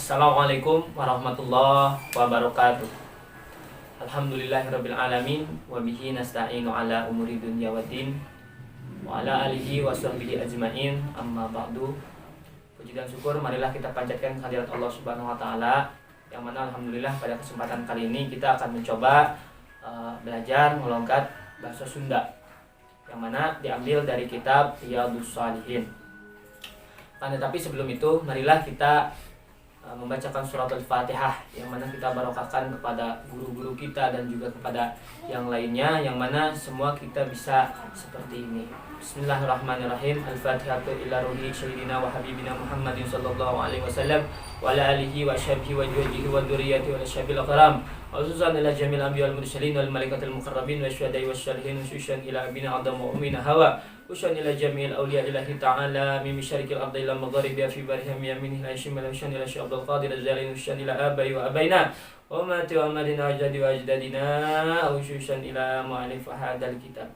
Assalamualaikum warahmatullahi wabarakatuh. Alhamdulillahirabbil alamin wa bihi nasta'inu ala umuri dunya waddin wa ala alihi wa sahbihi ajmain. Amma ba'du. Puji dan syukur marilah kita panjatkan kehadirat Allah Subhanahu wa taala, yang mana alhamdulillah pada kesempatan kali ini kita akan mencoba belajar melongkat bahasa Sunda, yang mana diambil dari kitab Riyadhus Shalihin. Tetapi sebelum itu marilah kita membacakan surat Al-Fatihah, yang mana kita barokahkan kepada guru-guru kita dan juga kepada yang lainnya, yang mana semua kita bisa seperti ini. Bismillahirrahmanirrahim. Al-Fatihatu ila ruhi sayyidina wa habibina Muhammadin sallallahu alaihi wasallam wa ala alihi wa sahbihi wa jujihi wa dzurriyyati wa ashabil kiram. Khususan ila jamil anbiya wal mursalin wal malaikatil muqarrabin wa syuhada'i wasyalihin, khususan ila abina adam wa ummina hawa, khususan ila jamil awliya ilahi ta'ala min syarikil ardi ila magharibiha fi barihim yaminihi la yashmal khususan ila syekh Abdul Qadir az-Zalin, khususan ila abai wa abaina wa mati wa amadina ajadi wa ajdadina, khususan ila mu'alif hadzal kitab.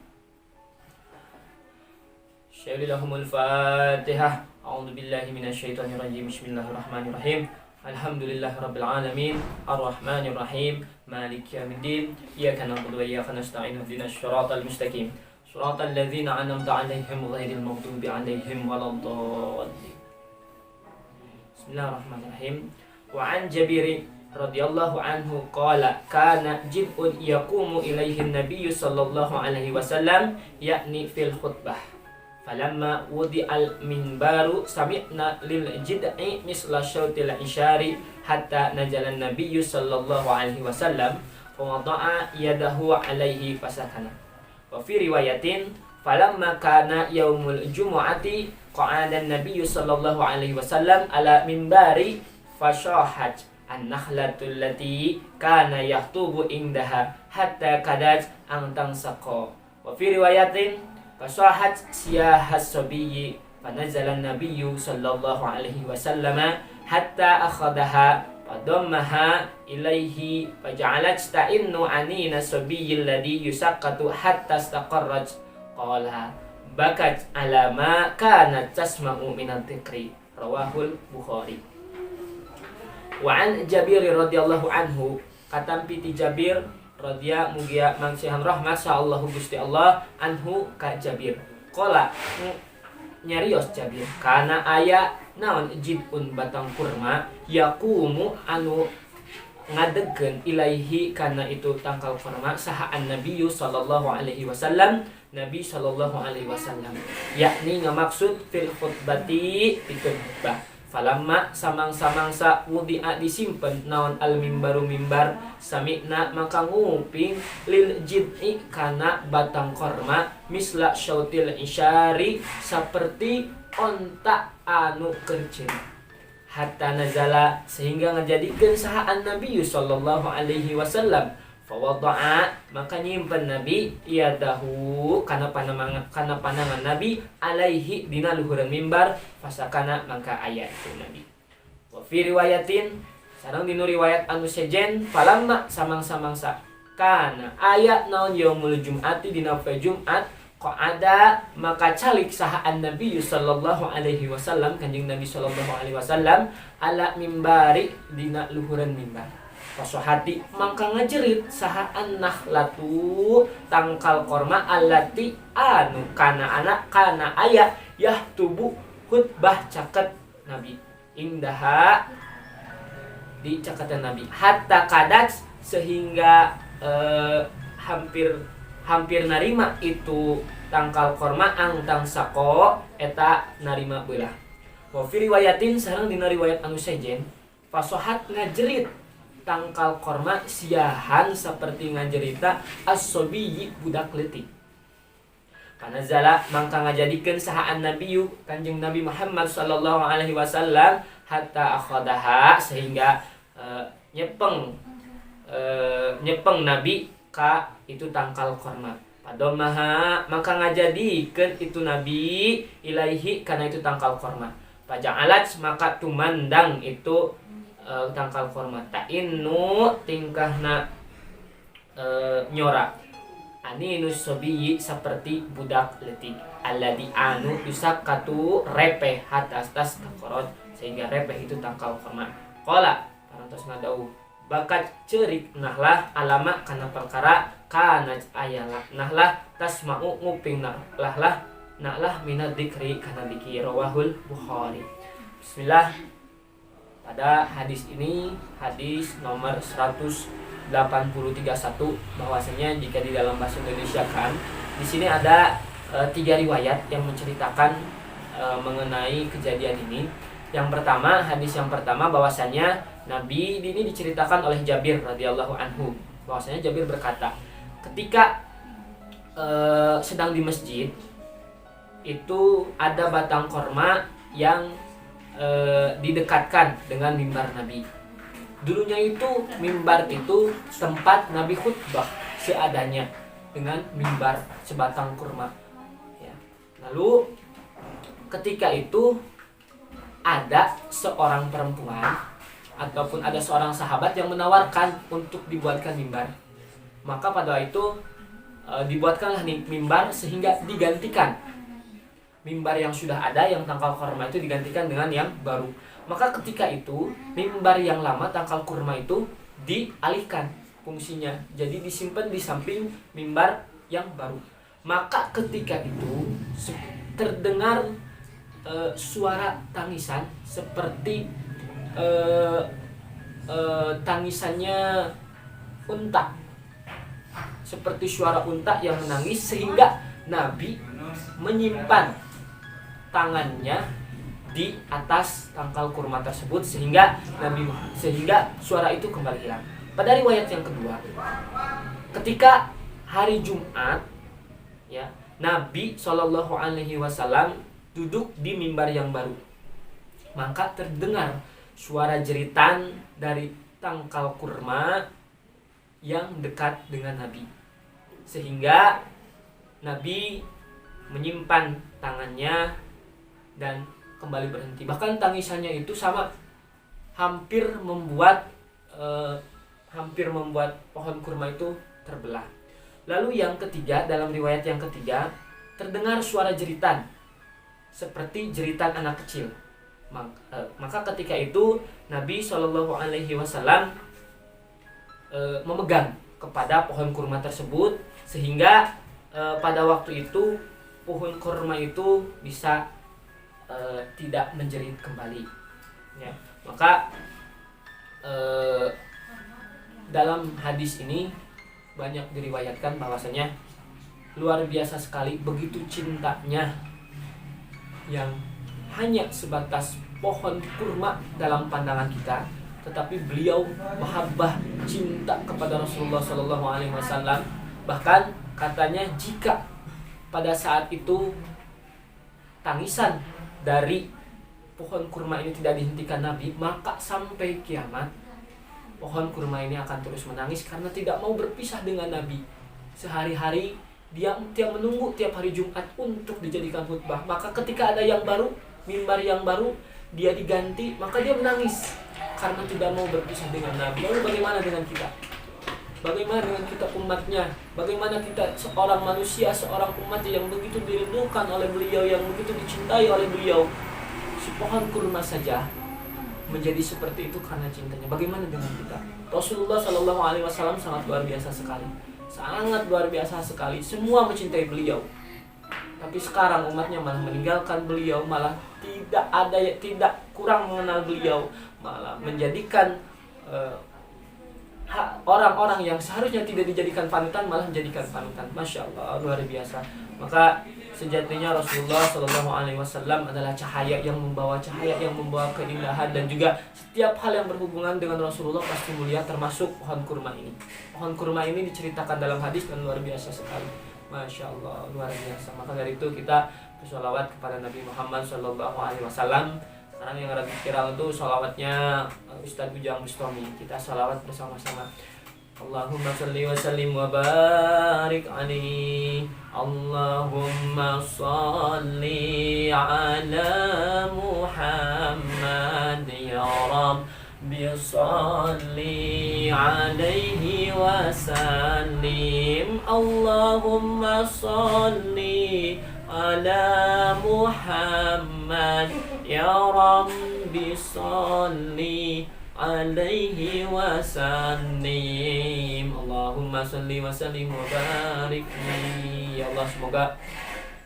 Syairilahumul Fatihah. A'udzu billahi minasyaitonir rajim. Bismillahirrahmanirrahim. Alhamdulillahirabbil alamin, arrahmanir rahim, maliki yaumiddin, iyyaka na'budu wa iyyaka nasta'in, ihdinas siratal mustaqim, siratal ladzina an'amta 'alaihim ghairil maghdubi 'alaihim waladdallin. Bismillahirrahmanirrahim. Wa an Jabir radhiyallahu anhu qala kana jib'un yaqumu ilaihi an-nabiy sallallahu alaihi wasallam yakni fil khutbah. Falamma wudi'al minbaru sami'na lil jid'i misla syautil isyari hatta najalan nabiyyu sallallahu alaihi wasallam wa wada'a yadahu alaihi fasakana. Wa fi riwayatin falamma kana yaumul jumu'ati qa'ada nabiyyu sallallahu alaihi wasallam ala minbari fashahat an-nakhlatul lati kana yahtubu indaha hatta kadat an tansaqa. Wa fi riwayatin fasahat siyahas sabiyyi fanazala an-nabiyyu sallallahu alaihi wasallam hatta akhadaha fadammaha ilaihi faja'alat ta'innu anina sabiyyi alladhi yusaqqatu hatta istaqarrat qala bakat ala ma kanat tasma'u min al-dhikri. Rawahul Bukhari. Wa an Jabir radhiyallahu anhu, katampi ti Jabir radhiya mugia mangsihan rahmat saallahu Gusti Allah anhu ka Jabir. Qala nyarios Jabir kana aya naon jidun batang kurma yaqumu anu ngadegen ilaihi kana itu tangkal kurma saha an-nabiyyu sallallahu alaihi wasallam, Nabi sallallahu alaihi wasallam, yakni ngamaksud fil khutbati di khutbah. Falamma samang-samangsa wudi'a disimpen naon al mimbaru mimbar sami'na maka nguping lil jid'i kana batang korma misla syautil isyari saperti onta anu kencing hatta nazala sehingga ngajadikeun saha an-nabi sallallahu alaihi wasallam fawada'a maka nyimpen Nabi yadahu kana panangan Nabi alaihi dina luhureun mimbar fasakana mangka aya itu Nabi. Wa fi riwayatin sareng dinu riwayat anu sejen falamma samang-samangsa kana aya naon yaumul jum'ati dina poe Jumat qa'ada maka calik saha an-nabi sallallahu alaihi wasallam kanjing Nabi sallallahu alaihi wasallam ala mimbari dina luhureun mimbar. Fasohati mangka ngajerit saha an-nakhlatu tangkal korma allati anu kana anak kana aya yah tubuh khutbah caket Nabi indaha di cakatan Nabi hatta kadat sehingga hampir narima itu tangkal korma angtang sako eta narima beulah. Wa fi riwayatin sareng dina riwayat anu sejen fasohat ngajerit tangkal korma siahan seperti ngajerita as-sobiyyi budak leutik. Panazala mangka ngajadikeun saha an-nabiyyu kanjeng Nabi Muhammad sallallahu alaihi wasallam hatta akhadaha sehingga nyepeng Nabi ka itu tangkal korma. Padomaha maka ngajadikeun itu Nabi ilaihi kana itu tangkal korma. Paja'alat maka tumandang itu tangkal korma ta'innu tingkahna nyora aninus sobiyyi seperti budak leutik alladzi anu yusakkatu repeh hatas tas takorot sehingga repeh itu tangkal korma. Qala parantosna dawuh bakat cerik nahlah alama kana perkara kana ayala nahlah tasma'u nguping nahlah minad dzikri kana dzikir rawahul Bukhari. Bismillah. Pada hadis ini hadis nomor 183.1 bahwasanya jika di dalam bahasa Indonesia kan di sini ada 3 riwayat yang menceritakan mengenai kejadian ini. Yang pertama, hadis yang pertama bahwasanya Nabi ini diceritakan oleh Jabir radhiyallahu anhu. Bahwasanya Jabir berkata, ketika sedang di masjid itu ada batang korma yang didekatkan dengan mimbar Nabi. Dulunya itu mimbar itu tempat Nabi khutbah seadanya dengan mimbar sebatang kurma. Ya. Lalu ketika itu ada seorang perempuan ataupun ada seorang sahabat yang menawarkan untuk dibuatkan mimbar. Maka pada itu dibuatkanlah mimbar sehingga digantikan mimbar yang sudah ada yang tangkal kurma itu digantikan dengan yang baru. Maka ketika itu mimbar yang lama tangkal kurma itu dialihkan fungsinya, jadi disimpan di samping mimbar yang baru. Maka ketika itu terdengar suara tangisan seperti tangisannya unta, seperti suara unta yang menangis, sehingga Nabi menyimpan tangannya di atas tangkal kurma tersebut sehingga suara itu kembali hilang. Pada riwayat yang kedua, ketika hari Jumat, ya, Nabi SAW duduk di mimbar yang baru, maka terdengar suara jeritan dari tangkal kurma yang dekat dengan Nabi, sehingga Nabi menyimpan tangannya dan kembali berhenti. Bahkan tangisannya itu sama hampir membuat pohon kurma itu terbelah. Lalu yang ketiga, dalam riwayat yang ketiga terdengar suara jeritan seperti jeritan anak kecil. Maka ketika itu Nabi SAW memegang kepada pohon kurma tersebut sehingga pada waktu itu pohon kurma itu bisa tidak menjerit kembali. Ya, maka dalam hadis ini banyak diriwayatkan bahwasanya luar biasa sekali begitu cintanya yang hanya sebatas pohon kurma dalam pandangan kita, tetapi beliau mahabbah cinta kepada Rasulullah SAW. Bahkan katanya jika pada saat itu tangisan dari pohon kurma ini tidak dihentikan Nabi, maka sampai kiamat pohon kurma ini akan terus menangis karena tidak mau berpisah dengan Nabi. Sehari-hari dia tiap menunggu tiap hari Jumat untuk dijadikan khutbah. Maka ketika ada yang baru, mimbar yang baru, dia diganti, maka dia menangis karena tidak mau berpisah dengan Nabi. Lalu bagaimana dengan kita? Bagaimana dengan kita umatnya? Bagaimana kita seorang manusia, seorang umat yang begitu dirindukan oleh beliau, yang begitu dicintai oleh beliau? Si pohon kurma saja menjadi seperti itu karena cintanya. Bagaimana dengan kita? Rasulullah SAW sangat luar biasa sekali. Sangat luar biasa sekali. Semua mencintai beliau. Tapi sekarang umatnya malah meninggalkan beliau, malah tidak kurang mengenal beliau, malah menjadikan orang-orang yang seharusnya tidak dijadikan panutan malah menjadikan panutan. Masya Allah, luar biasa. Maka sejatinya Rasulullah SAW adalah cahaya yang membawa keindahan, dan juga setiap hal yang berhubungan dengan Rasulullah pasti mulia, termasuk pohon kurma ini. Pohon kurma ini diceritakan dalam hadis dan luar biasa sekali. Masya Allah, luar biasa. Maka dari itu kita bersolawat kepada Nabi Muhammad SAW. Sekarang yang lagi viral itu sholawatnya Ustadz Ujang Bustami. Kita sholawat bersama-sama. Allahumma salli wa sallim wa barik alaihi. Allahumma salli ala Muhammad ya Rabbi salli alaihi wa sallim. Allahumma salli ala Muhammad ya Rabbi salli alaihi wasallim. Allahumma salli wa sallim wa barik. Ya Allah, semoga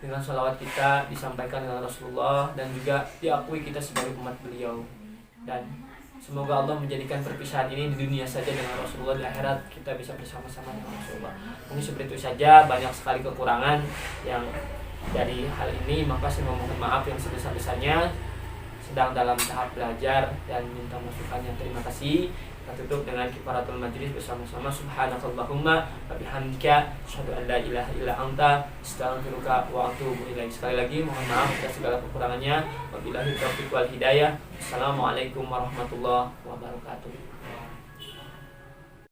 dengan salawat kita disampaikan dengan Rasulullah dan juga diakui kita sebagai umat beliau, dan semoga Allah menjadikan perpisahan ini di dunia saja dengan Rasulullah, di akhirat kita bisa bersama-sama dengan Rasulullah. Mungkin seperti itu saja, banyak sekali kekurangan yang dari hal ini, maka saya memohon maaf yang sebesar-besarnya. Sedang dalam tahap belajar dan minta masukannya. Terima kasih. Kita tutup dengan kifaratul majlis bersama-sama. Subhanakallahumma wa bihamdika asyhadu an la ilaha illa anta astaghfiruka wa atubu ilaik. Sekali lagi mohon maaf atas segala kekurangannya. Wabillahi taufiq wal hidayah. Assalamualaikum warahmatullahi wabarakatuh.